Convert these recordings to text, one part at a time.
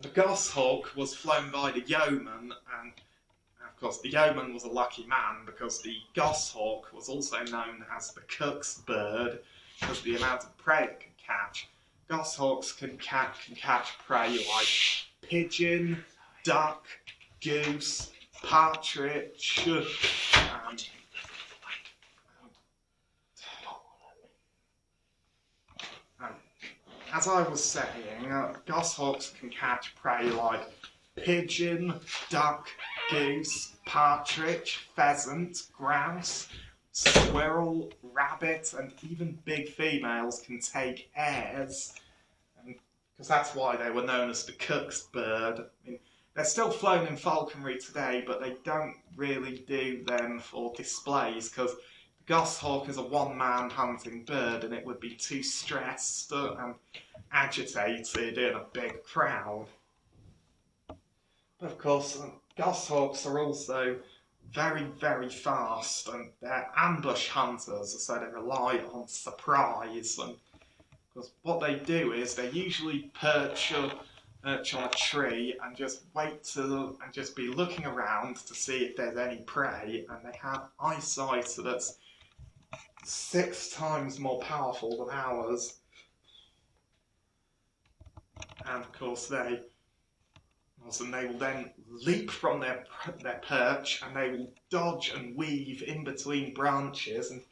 The goshawk was flown by the yeoman, and of course the yeoman was a lucky man because the goshawk was also known as the cook's bird because of the amount of prey it can catch. Goshawks can catch prey like pigeon, duck, goose, partridge, and as I was saying, goshawks can catch prey like pigeon, duck, goose, partridge, pheasant, grouse, squirrel, rabbit, and even big females can take hares, because that's why they were known as the cook's bird. I mean, they're still flown in falconry today, but they don't really do them for displays, because the goshawk is a one-man hunting bird, and it would be too stressed and agitated in a big crowd. But of course, goshawks are also very, very fast, and they're ambush hunters, so they rely on surprise. And because what they do is they usually perch on a tree and just and just be looking around to see if there's any prey, and they have eyesight that's 6 times more powerful than ours. And of course they will then leap from their perch, and they will dodge and weave in between branches, and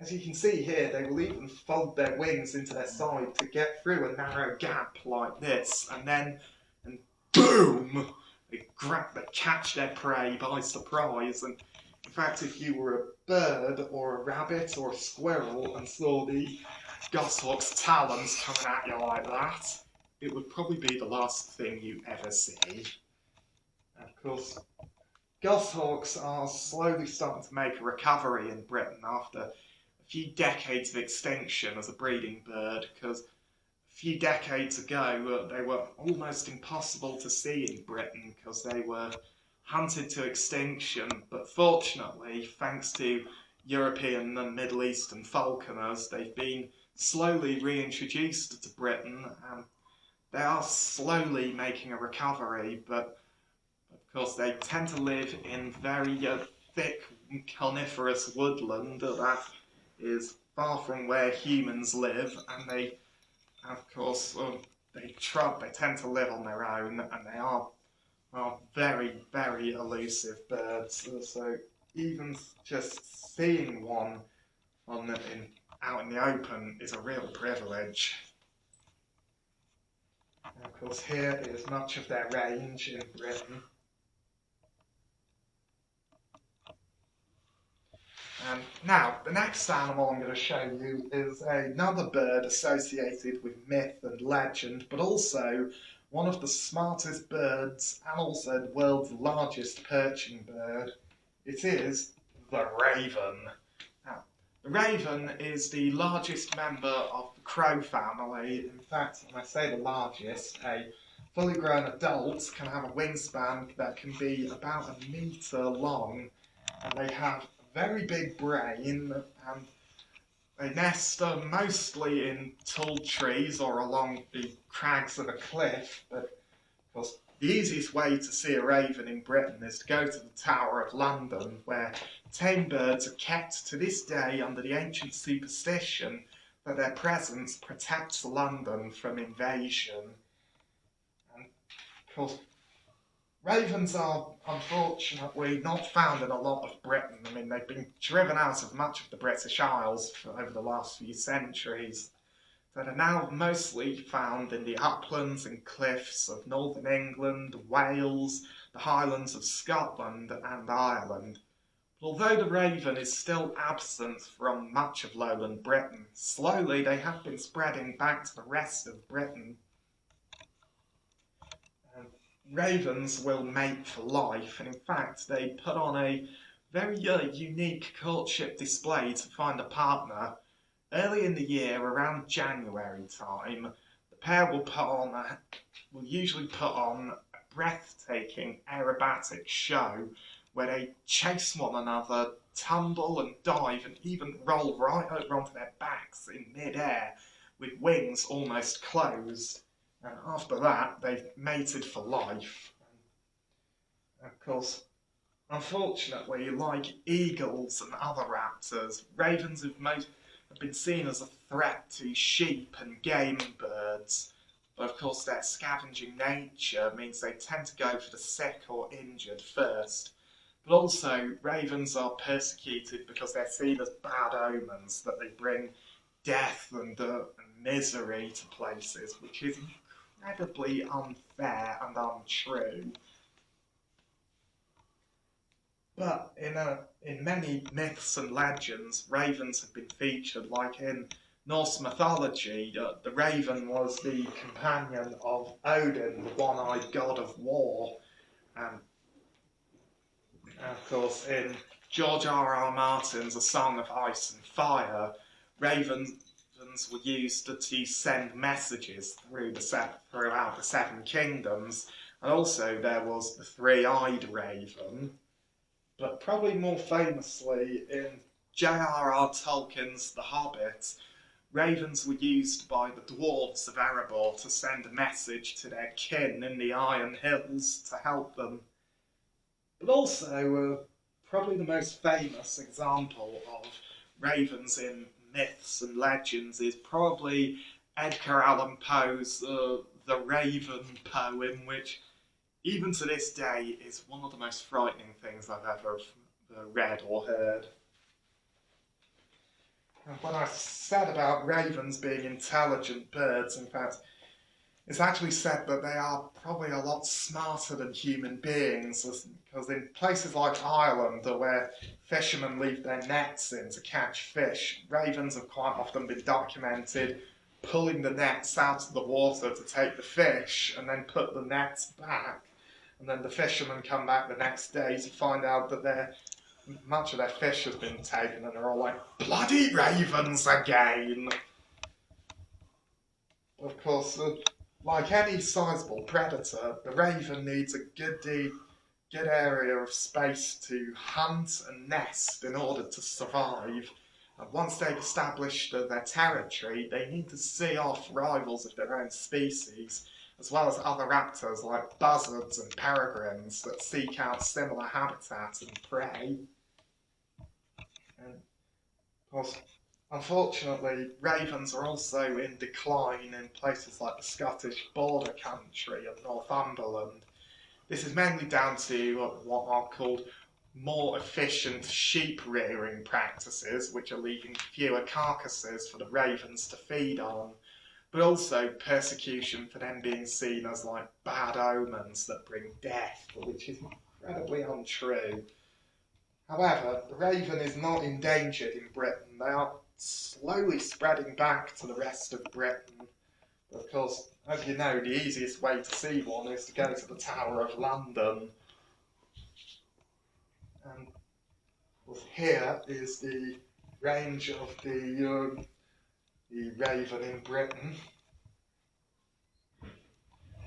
as you can see here, they will even fold their wings into their side to get through a narrow gap like this, and boom! They catch their prey by surprise. And in fact, if you were a bird or a rabbit or a squirrel and saw the goshawk's talons coming at you like that, it would probably be the last thing you ever see. And of course, goshawks are slowly starting to make a recovery in Britain after a few decades of extinction as a breeding bird, because a few decades ago they were almost impossible to see in Britain because they were hunted to extinction. But fortunately, thanks to European and Middle Eastern falconers, they've been slowly reintroduced to Britain, and they are slowly making a recovery, but of course they tend to live in very thick coniferous woodland that is far from where humans live, and they, of course, they tend to live on their own, and they are very, very elusive birds. So even just seeing one out in the open is a real privilege. And of course, here is much of their range in Britain. And now, the next animal I'm going to show you is another bird associated with myth and legend, but also one of the smartest birds and also the world's largest perching bird. It is the raven. Now, the raven is the largest member of the crow family. In fact, when I say the largest, a fully grown adult can have a wingspan that can be about 1 metre long, and they have a very big brain, and they nest mostly in tall trees or along the crags of a cliff. But of course, the easiest way to see a raven in Britain is to go to the Tower of London, where tame birds are kept to this day under the ancient superstition that their presence protects London from invasion. And of course, ravens are unfortunately not found in a lot of Britain. I mean, they've been driven out of much of the British Isles over the last few centuries. That are now mostly found in the uplands and cliffs of northern England, Wales, the Highlands of Scotland and Ireland. But although the raven is still absent from much of lowland Britain, slowly they have been spreading back to the rest of Britain. Ravens will mate for life, and in fact they put on a very unique courtship display to find a partner. Early in the year, around January time, the pair will usually put on a breathtaking aerobatic show where they chase one another, tumble and dive, and even roll right over onto their backs in mid-air with wings almost closed. And after that, they've mated for life. And of course, unfortunately, like eagles and other raptors, ravens have been seen as a threat to sheep and game birds. But of course, their scavenging nature means they tend to go for the sick or injured first. But also, ravens are persecuted because they're seen as bad omens, that they bring death and misery to places, which is incredibly unfair and untrue. But in many myths and legends, ravens have been featured, like in Norse mythology. The raven was the companion of Odin, the one-eyed god of war. And of course, in George R.R. Martin's A Song of Ice and Fire, ravens were used to send messages throughout the Seven Kingdoms. And also there was the three-eyed raven. But probably more famously in J.R.R. Tolkien's The Hobbit, ravens were used by the dwarves of Erebor to send a message to their kin in the Iron Hills to help them. But also, probably the most famous example of ravens in myths and legends is probably Edgar Allan Poe's The Raven poem, which even to this day is one of the most frightening things I've ever read or heard. And when I said about ravens being intelligent birds, in fact, it's actually said that they are probably a lot smarter than human beings, because in places like Ireland, where fishermen leave their nets in to catch fish, ravens have quite often been documented pulling the nets out of the water to take the fish and then put the nets back. And then the fishermen come back the next day to find out that much of their fish has been taken, and they're all like, bloody ravens again! Of course, like any sizable predator, the raven needs a good area of space to hunt and nest in order to survive. And once they've established their territory, they need to see off rivals of their own species, as well as other raptors like buzzards and peregrines that seek out similar habitats and prey. And of course, unfortunately, ravens are also in decline in places like the Scottish border country of Northumberland. This is mainly down to what are called more efficient sheep rearing practices, which are leaving fewer carcasses for the ravens to feed on, but also persecution for them being seen as like bad omens that bring death, which is incredibly untrue. However, the raven is not endangered in Britain. They are slowly spreading back to the rest of Britain. But of course, as you know, the easiest way to see one is to go to the Tower of London. And here is the range of the raven in Britain.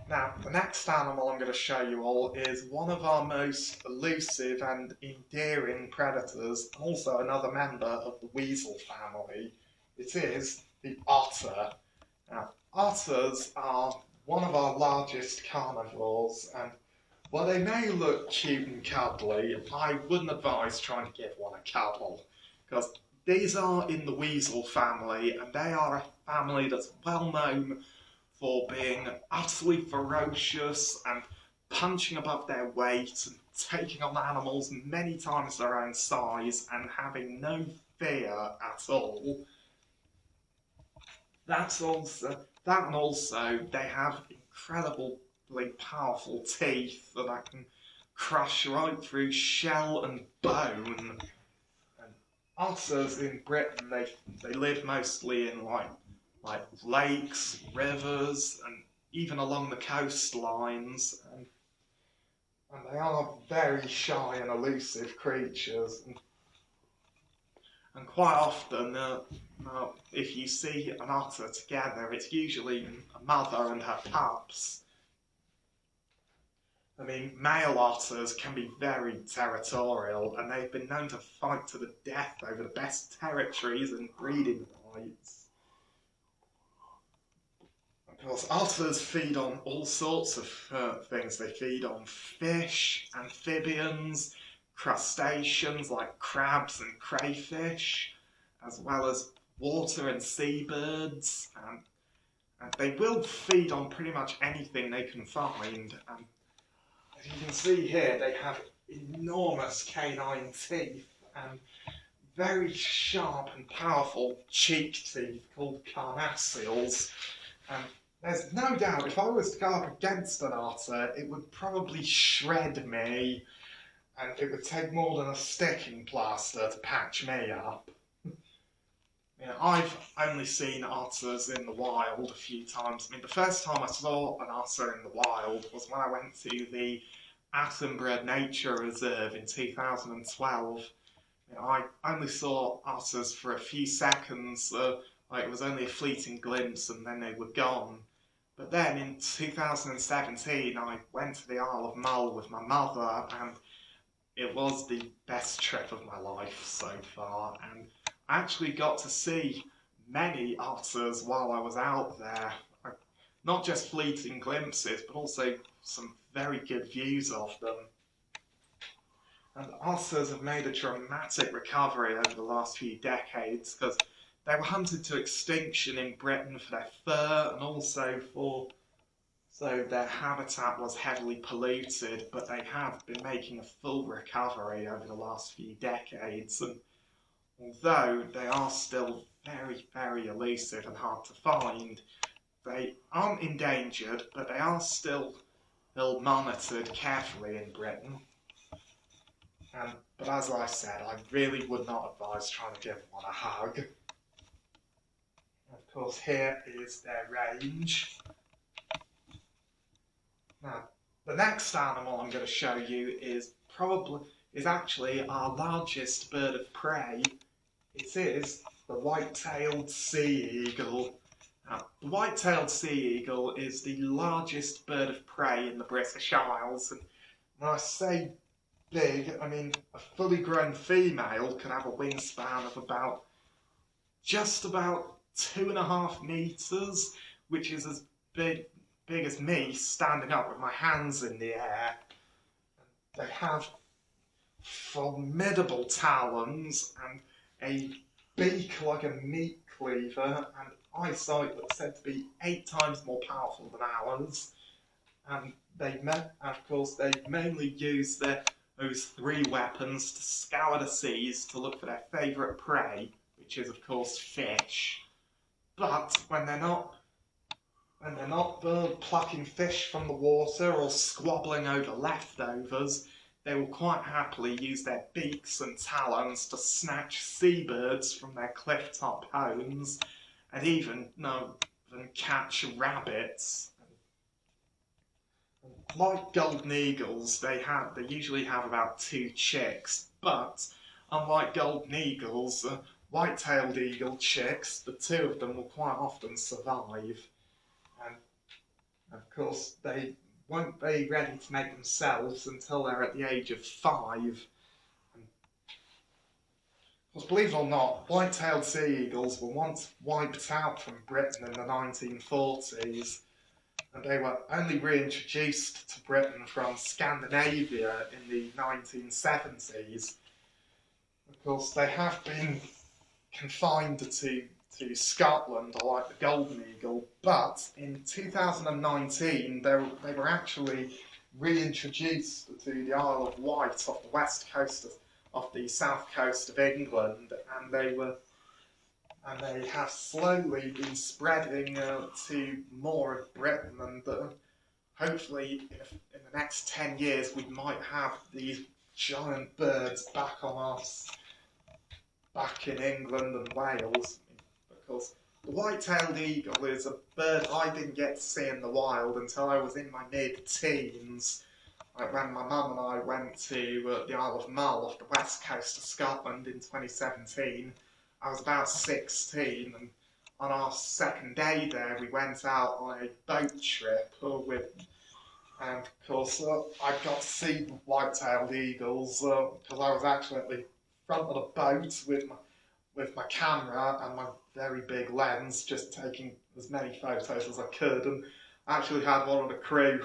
Now, the next animal I'm going to show you all is one of our most elusive and endearing predators, also another member of the weasel family. It is the otter. Now, otters are one of our largest carnivores, and while they may look cute and cuddly, I wouldn't advise trying to give one a cuddle, because these are in the weasel family, and they are a family that's well known for being utterly ferocious and punching above their weight and taking on animals many times their own size and having no fear at all. That and also they have incredibly powerful teeth that can crush right through shell and bone. And otters in Britain, they live mostly in like lakes, rivers, and even along the coastlines, and they are very shy and elusive creatures. And quite often, if you see an otter together, it's usually a mother and her pups. I mean, male otters can be very territorial, and they've been known to fight to the death over the best territories and breeding rights. Of course, otters feed on all sorts of things. They feed on fish, amphibians, crustaceans like crabs and crayfish, as well as water and seabirds. And they will feed on pretty much anything they can find. As you can see here, they have enormous canine teeth and very sharp and powerful cheek teeth called carnassials. And there's no doubt if I was to go up against an otter, it would probably shred me, and it would take more than a sticking plaster to patch me up. You know, I've only seen otters in the wild a few times. I mean, the first time I saw an otter in the wild was when I went to the Attenborough Nature Reserve in 2012. You know, I only saw otters for a few seconds, like it was only a fleeting glimpse and then they were gone. But then in 2017 I went to the Isle of Mull with my mother, and it was the best trip of my life so far, and I actually got to see many otters while I was out there. Not just fleeting glimpses, but also some very good views of them. And otters have made a dramatic recovery over the last few decades because they were hunted to extinction in Britain for their fur and also so their habitat was heavily polluted, but they have been making a full recovery over the last few decades. And although they are still very, very elusive and hard to find, they aren't endangered, but they are still monitored carefully in Britain. But as I said, I really would not advise trying to give one a hug. Of course, here is their range. Now, the next animal I'm going to show you is actually our largest bird of prey. It is the white-tailed sea eagle. Now, the white-tailed sea eagle is the largest bird of prey in the British Isles. And when I say big, I mean a fully grown female can have a wingspan of just about 2.5 meters, which is as big as me standing up with my hands in the air. They have formidable talons and a beak like a meat cleaver and eyesight that's said to be 8 times more powerful than ours. And of course they mainly use those 3 weapons to scour the seas to look for their favourite prey, which is of course fish. But when they're not plucking fish from the water or squabbling over leftovers, they will quite happily use their beaks and talons to snatch seabirds from their cliff-top homes, and even catch rabbits. Like golden eagles, they usually have about 2 chicks, but unlike golden eagles, white-tailed eagle chicks, the 2 of them will quite often survive. And of course, they won't be ready to make themselves until they're at the age of 5. And, of course, believe it or not, white-tailed sea eagles were once wiped out from Britain in the 1940s. And they were only reintroduced to Britain from Scandinavia in the 1970s. Of course, they have been confined to Scotland, like the golden eagle, but in 2019 they were actually reintroduced to the Isle of Wight off the west coast of the south coast of England, and they have slowly been spreading to more of Britain, and hopefully in the next 10 years we might have these giant birds back in England and Wales. Of course, the white-tailed eagle is a bird I didn't get to see in the wild until I was in my mid-teens. Like when my mum and I went to the Isle of Mull off the west coast of Scotland in 2017. I was about 16, and on our second day there we went out on a boat trip and of course I got to see the white-tailed eagles because I was actually at the front of the boat with my camera and my very big lens, just taking as many photos as I could, and I actually had one of the crew